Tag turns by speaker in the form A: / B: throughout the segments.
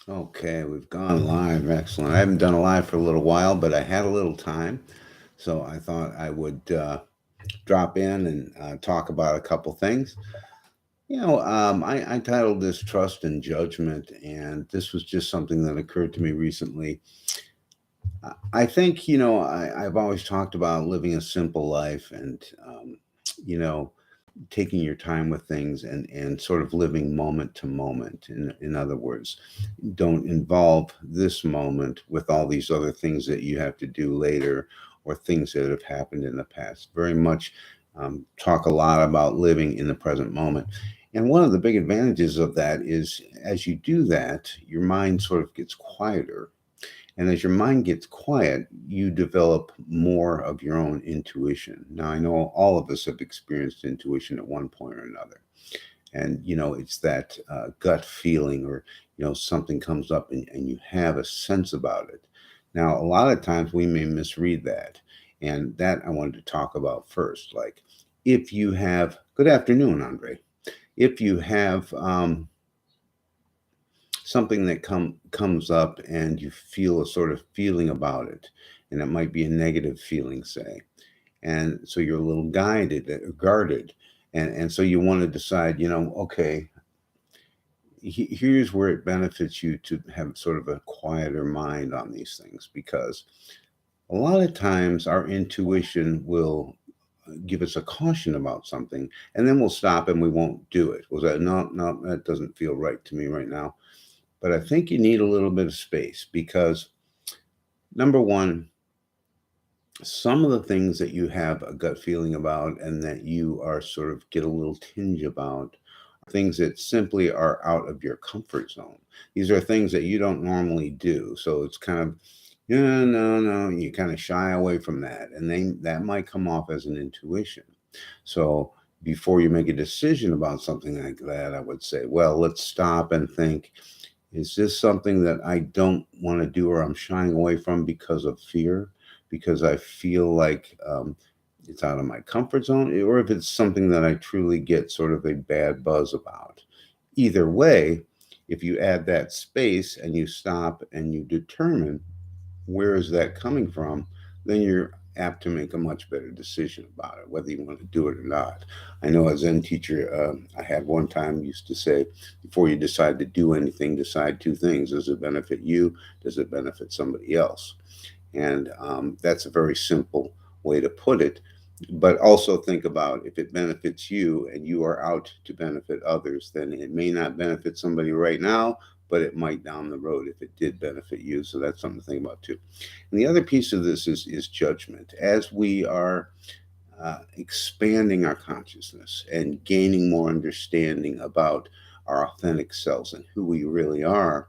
A: Okay, we've gone live. Excellent. I haven't done a live for a little while, but I had a little time, so I thought I would drop in and talk about a couple things. I titled this Trust and Judgment, and this was just something that occurred to me recently. I think, I've always talked about living a simple life and, you know, taking your time with things and sort of living moment to moment. In other words, don't involve this moment with all these other things that you have to do later or things that have happened in the past. Very much talk a lot about living in the present moment. And one of the big advantages of that is as you do that, your mind sort of gets quieter. And as your mind gets quiet, you develop more of your own intuition. Now, I know all of us have experienced intuition at one point or another. And, it's that gut feeling or, something comes up and you have a sense about it. Now, a lot of times we may misread that. And that I wanted to talk about first. Like, if you have, good afternoon, Andre. If you have something that comes up and you feel a sort of feeling about it, and it might be a negative feeling, say, and so you're a little guarded, and so you want to decide, okay, here's where it benefits you to have sort of a quieter mind on these things, because a lot of times our intuition will give us a caution about something, and then we'll stop and we won't do it. Was that no, no, that doesn't feel right to me right now. But I think you need a little bit of space because, number one, some of the things that you have a gut feeling about and that you are sort of get a little tinge about are things that simply are out of your comfort zone. These are things that you don't normally do. So it's kind of, yeah, no, no, you kind of shy away from that. And then that might come off as an intuition. So before you make a decision about something like that, I would say, well, let's stop and think, is this something that I don't want to do or I'm shying away from because of fear? Because I feel like it's out of my comfort zone, or if it's something that I truly get sort of a bad buzz about. Either way, if you add that space and you stop and you determine where is that coming from, then you're apt to make a much better decision about it, whether you want to do it or not. I know a Zen teacher I had one time used to say, before you decide to do anything, decide two things. Does it benefit you? Does it benefit somebody else? And that's a very simple way to put it. But also think about if it benefits you and you are out to benefit others, then it may not benefit somebody right now, but it might down the road if it did benefit you. So that's something to think about too. And the other piece of this is judgment. As we are expanding our consciousness and gaining more understanding about our authentic selves and who we really are,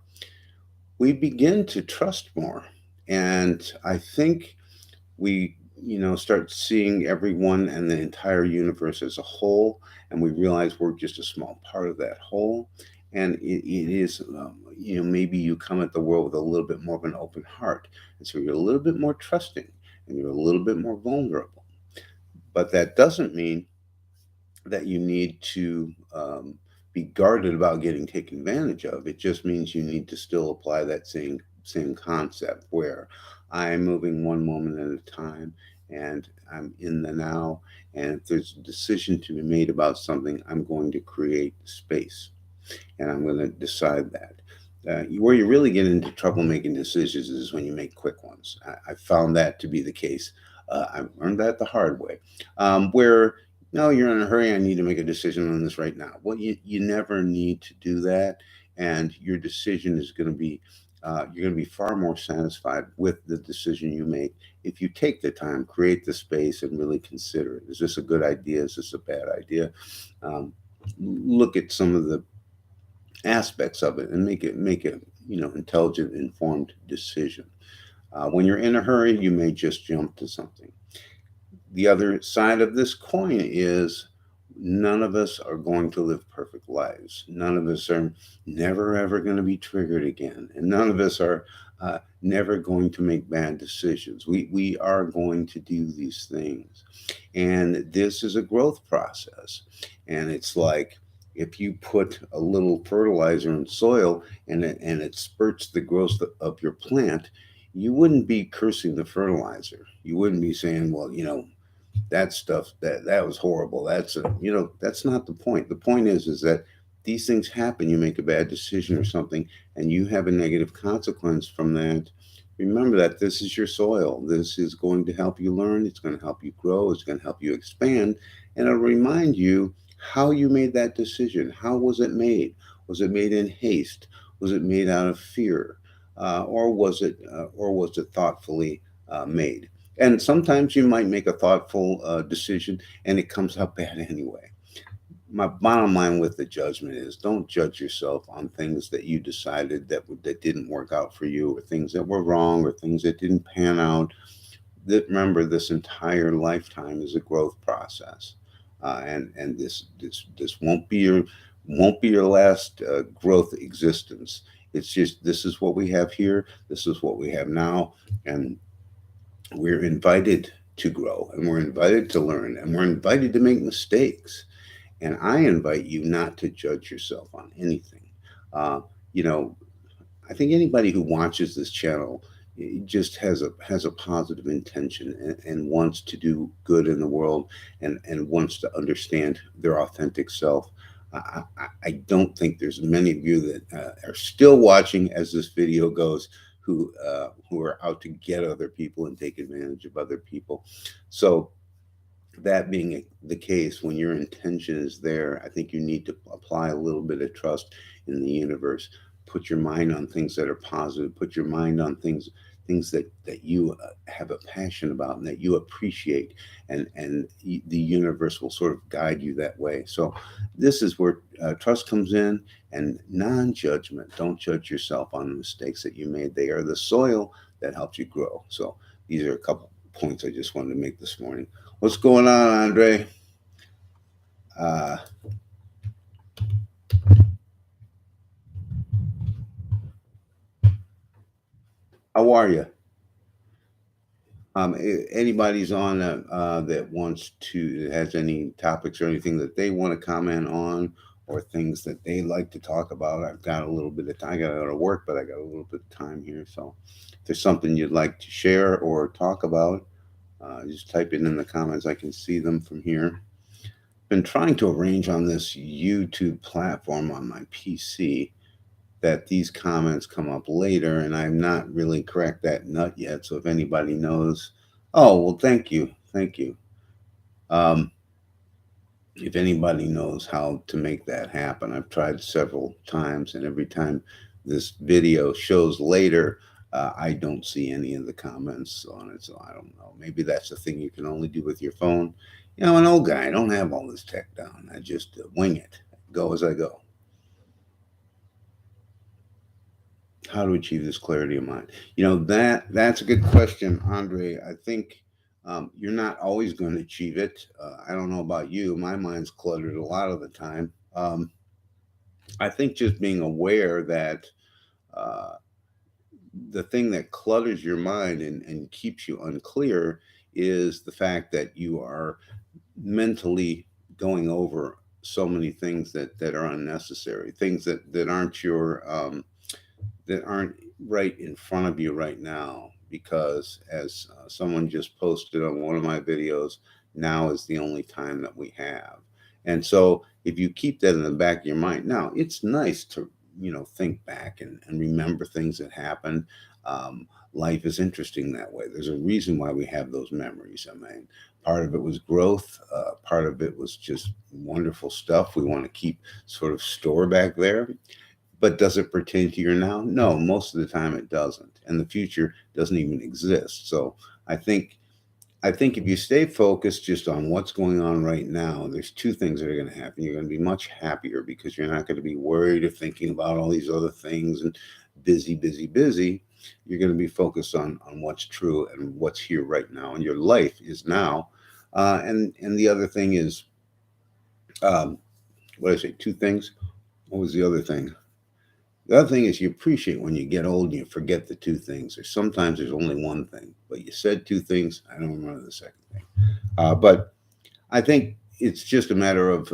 A: we begin to trust more. And I think we, start seeing everyone and the entire universe as a whole, and we realize we're just a small part of that whole. And it is, maybe you come at the world with a little bit more of an open heart. And so you're a little bit more trusting and you're a little bit more vulnerable. But that doesn't mean that you need to be guarded about getting taken advantage of. It just means you need to still apply that same concept where I'm moving one moment at a time and I'm in the now. And if there's a decision to be made about something, I'm going to create space and I'm going to decide that. Where you really get into trouble making decisions is when you make quick ones. I found that to be the case. I learned that the hard way, where no, you're in a hurry. I need to make a decision on this right now. Well, you never need to do that, and your decision is going to be you're going to be far more satisfied with the decision you make if you take the time, create the space, and really consider it. Is this a good idea? Is this a bad idea? Um, Look at some of the aspects of it and make a intelligent, informed decision. When you're in a hurry, you may just jump to something. The other side of this coin is none of us are going to live perfect lives. None of us are never ever going to be triggered again, and none of us are never going to make bad decisions. We are going to do these things, and this is a growth process. And it's like if you put a little fertilizer in soil and it spurts the growth of your plant, you wouldn't be cursing the fertilizer. You wouldn't be saying, well, that stuff, that was horrible. That's not the point. The point is that these things happen. You make a bad decision or something, and you have a negative consequence from that. Remember that this is your soil. This is going to help you learn. It's going to help you grow. It's going to help you expand, and it'll remind you how you made that decision. How was it made? Was it made in haste? Was it made out of fear, or was it thoughtfully made? And sometimes you might make a thoughtful decision and it comes out bad anyway. My bottom line with the judgment is, don't judge yourself on things that you decided that didn't work out for you, or things that were wrong, or things that didn't pan out. Remember, this entire lifetime is a growth process, and this won't be your last growth existence. It's just, this is what we have here. This is what we have now, and we're invited to grow, and we're invited to learn, and we're invited to make mistakes. And I invite you not to judge yourself on anything. Uh, you know, I think anybody who watches this channel just has a positive intention, and wants to do good in the world, and wants to understand their authentic self. I don't think there's many of you that are still watching as this video goes, who are out to get other people and take advantage of other people. So, that being the case, when your intention is there, I think you need to apply a little bit of trust in the universe. Put your mind on things that are positive. Put your mind on things that you have a passion about and that you appreciate, and the universe will sort of guide you that way. So this is where trust comes in, and non-judgment. Don't judge yourself on the mistakes that you made. They are the soil that helps you grow. So these are a couple points I just wanted to make this morning. What's going on, Andre? Uh, how are you? Anybody's on that wants to, that has any topics or anything that they want to comment on, or things that they like to talk about? I've got a little bit of time. I got to go to work, but I got a little bit of time here. So if there's something you'd like to share or talk about, just type it in the comments. I can see them from here. Been trying to arrange on this YouTube platform on my PC that these comments come up later, and I'm not really cracked that nut yet. So if anybody knows, oh well, thank you, thank you. Um, if anybody knows how to make that happen, I've tried several times, and every time this video shows later, I don't see any of the comments on it. So I don't know. Maybe that's a thing you can only do with your phone. An old guy. I don't have all this tech down. I just wing it, go as I go. How to achieve this clarity of mind? That's a good question, Andre. I think you're not always going to achieve it. I don't know about you. My mind's cluttered a lot of the time. I think just being aware that uh, the thing that clutters your mind and keeps you unclear is the fact that you are mentally going over so many things that are unnecessary, things that aren't right in front of you right now, because as someone just posted on one of my videos, now is the only time that we have. And so if you keep that in the back of your mind, now it's nice to think back and remember things that happened. Life is interesting that way. There's a reason why we have those memories. I mean, part of it was growth, part of it was just wonderful stuff we want to keep sort of store back there. But does it pertain to your now? No, most of the time it doesn't. And the future doesn't even exist. So I think I think if you stay focused just on what's going on right now, there's two things that are going to happen. You're going to be much happier because you're not going to be worried or thinking about all these other things and busy, busy, busy. You're going to be focused on what's true and what's here right now. And your life is now. And the other thing is, um, what did I say? Two things. What was the other thing? The other thing is you appreciate when you get old and you forget the two things. Or sometimes there's only one thing, but you said two things. I don't remember the second thing. But I think it's just a matter of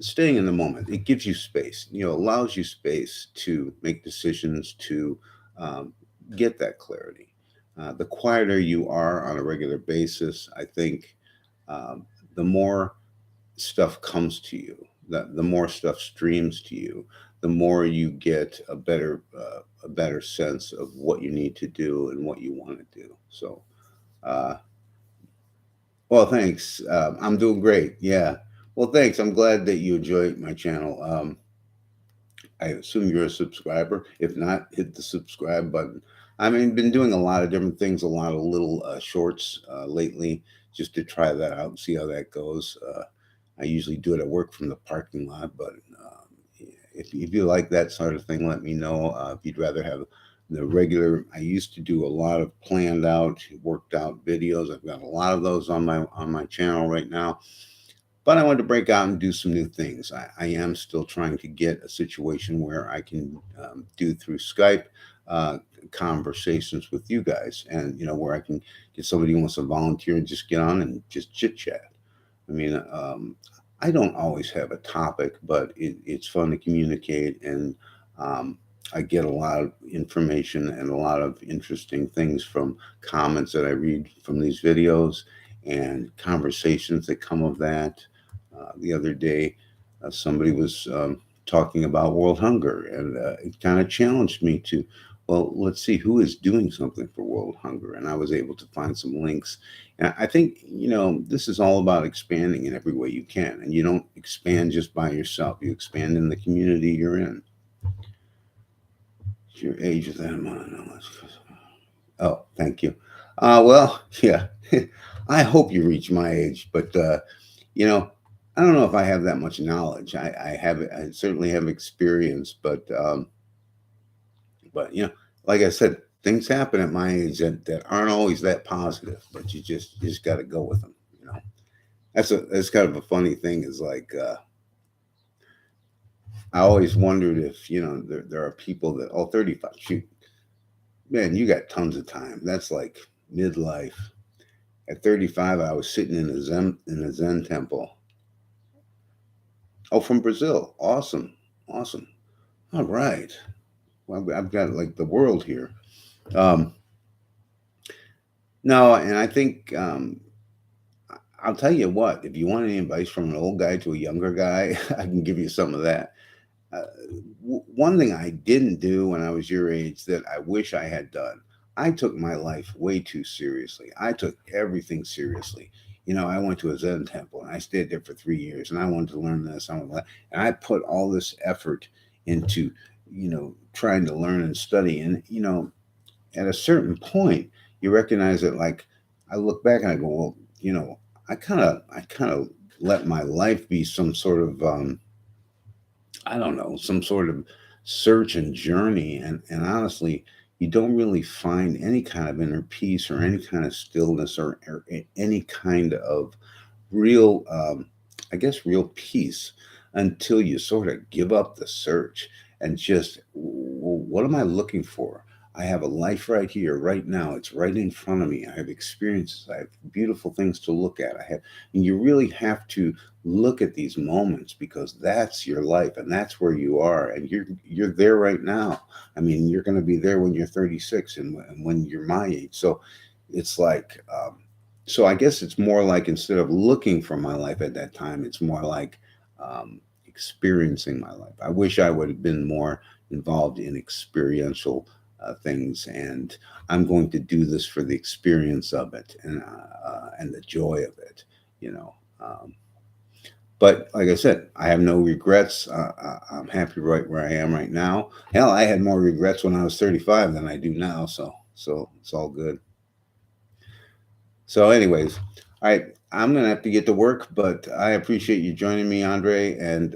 A: staying in the moment. It gives you space, allows you space to make decisions, to um, get that clarity. The quieter you are on a regular basis, I think um, the more stuff comes to you, the more stuff streams to you, the more you get a better sense of what you need to do and what you want to do. So, uh, well, thanks. I'm doing great. Yeah. Well, thanks. I'm glad that you enjoy my channel. I assume you're a subscriber. If not, hit the subscribe button. I mean, been doing a lot of different things, a lot of little shorts lately, just to try that out and see how that goes. I usually do it at work from the parking lot, but if you like that sort of thing, let me know. If you'd rather have the regular, I used to do a lot of planned out, worked out videos. I've got a lot of those on my channel right now. But I wanted to break out and do some new things. I am still trying to get a situation where I can do through Skype uh, conversations with you guys, and where I can get somebody who wants to volunteer and just get on and just chit chat. I mean, I don't always have a topic, but it's fun to communicate, and um, I get a lot of information and a lot of interesting things from comments that I read from these videos and conversations that come of that. The other day, somebody was talking about world hunger, and it kind of challenged me to, well, let's see who is doing something for world hunger. And I was able to find some links. And I think, this is all about expanding in every way you can. And you don't expand just by yourself, you expand in the community you're in. It's your age of that amount. Oh, thank you. Well, yeah, I hope you reach my age, but you know, I don't know if I have that much knowledge. I certainly have experience, but like I said, things happen at my age that aren't always that positive, but you just got to go with them. That's kind of a funny thing. Is like I always wondered if there are people that 35. Shoot, man, you got tons of time. That's like midlife. At 35, I was sitting in a Zen temple. Oh, from Brazil. Awesome, awesome. All right. Well, I've got like the world here. Um, no, and I think I'll tell you what. If you want any advice from an old guy to a younger guy, I can give you some of that. Uh, One thing I didn't do when I was your age that I wish I had done, I took my life way too seriously. I took everything seriously. I went to a Zen temple and I stayed there for 3 years and I wanted to learn this, I wanted that. And I put all this effort into, trying to learn and study. And, at a certain point, you recognize that, like, I look back and I go, well, I kind of let my life be some sort of, I don't know, some sort of search and journey. And honestly, you don't really find any kind of inner peace or any kind of stillness or any kind of real, I guess, real peace until you sort of give up the search and just, what am I looking for? I have a life right here, right now. It's right in front of me. I have experiences. I have beautiful things to look at. And you really have to look at these moments because that's your life and that's where you are. And you're there right now. I mean, you're going to be there when you're 36 and when you're my age. So it's like, so I guess it's more like instead of looking for my life at that time, it's more like experiencing my life. I wish I would have been more involved in experiential things, and I'm going to do this for the experience of it and the joy of it. You know. But like I said, I have no regrets. I'm happy right where I am right now. Hell, I had more regrets when I was 35 than I do now. So it's all good. So, anyways, all right, I'm gonna have to get to work, but I appreciate you joining me, Andre. And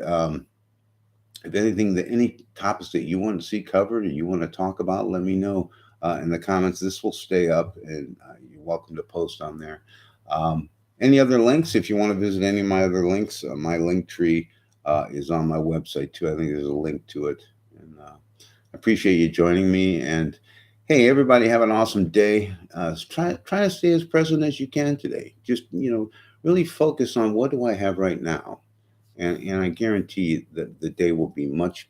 A: if any topics that you want to see covered or you want to talk about, let me know in the comments. This will stay up, and you're welcome to post on there. Um, any other links? If you want to visit any of my other links, my link tree is on my website too. I think there's a link to it. And I appreciate you joining me. And hey, everybody, have an awesome day. Try to stay as present as you can today. Just really focus on what do I have right now, And I guarantee that the day will be much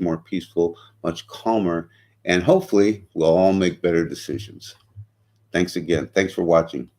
A: more peaceful, much calmer, and hopefully we'll all make better decisions. Thanks again. Thanks for watching.